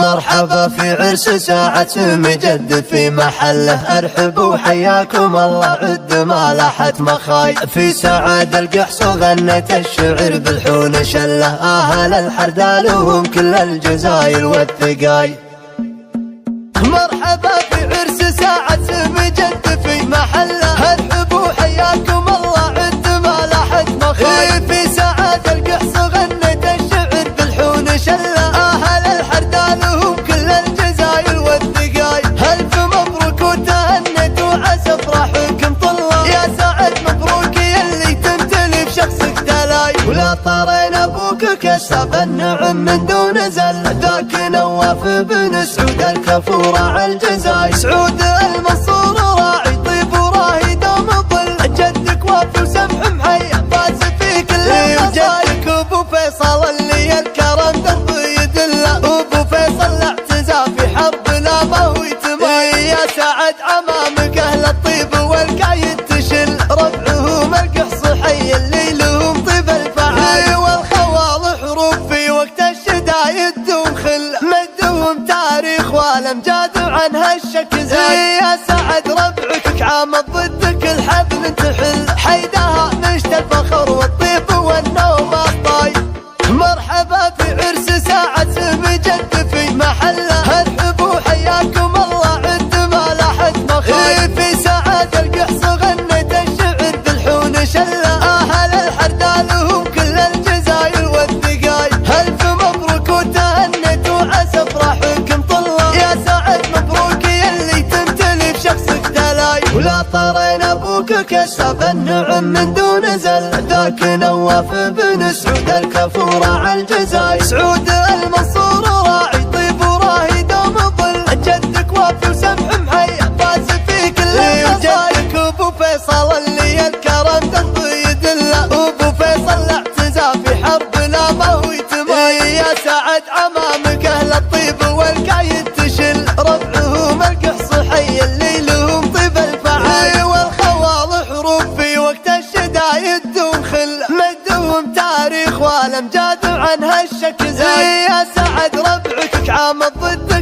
مرحبا في عرس ساعة مجد في محله، ارحبوا حياكم الله عد ما لاحت مخاي. في سعاد القحص غنت الشعر بالحون شله، اهل الحردال وهم كل الجزاير والثقاي. مرحبا في عرس ساعة مجد في محله، ارحبوا حياكم الله عد ما لاحت مخاي. في سعاد القحص غنت الشعر بالحون شله، اهل الحردال وهم كل الجزاير والثقاي. الف مبروك وتهنت وعسى افراحكم طلع، يا سعد مبروك يلي تمتلي بشخصك دلاي. ولا طارين ابوك كسب النعم من دون زل، ذاك نواف بن سعود الكفور على الجزاي. سعود المنصور راعي طيب وراهي دوم ظل، جدك وافي وسمح محيا فاز في كل المصايب. جدك ابو فيصل اللي الكرم دربه يدله، ابو فيصل اعتزى في حرب لا ما هو يتماي. يا سعد امامك اهل الطيب والقايد تشل، ربعهم القحص حي اللي لهم طيب الفعال. والخوال حروب في وقت الشدايد دوم خل، مدهم تاريخ والامجاد عنها الشك زاي. يا سعد ربعك عامل ضدك الحبل تحل، حيدها مشت الفخر والطيب والنوم الطاي. مرحبا في عرس ساعة مجد في محله، ارحبوا حياكم الله عد ما لاحت مخاي. في سعاد القحص غنت الشعر بالحون شله، اهل الحردال وهم كل الجزاير والثقاي. الف مبروك وتهنت وعسى افراحكم طلع، يا سعد مبروك يلي تمتلي بشخصك دلاي. ولا طارين ابوك كسب النعم من دون زل، ذاك نواف بن سعود الكفور على الجزاي. سعود المنصور راعي طيب وراهي دوم ظل، جدك وافي وسمح محيا فاز في كل المصايب. جدك ابو فيصل اللي الكرم دربه يدله، ابو فيصل اعتزى في حرب لا ما هو يتماي. يا سعد امامك اهل الطيب والقايد تشل، ربعهم القحص حي اللي لهم طيب الفعال. والخوال حروب في وقت الشدايد دوم خل، مدهم تاريخ والامجاد عنها الشك زاي. يا سعد ربعك عامل ضد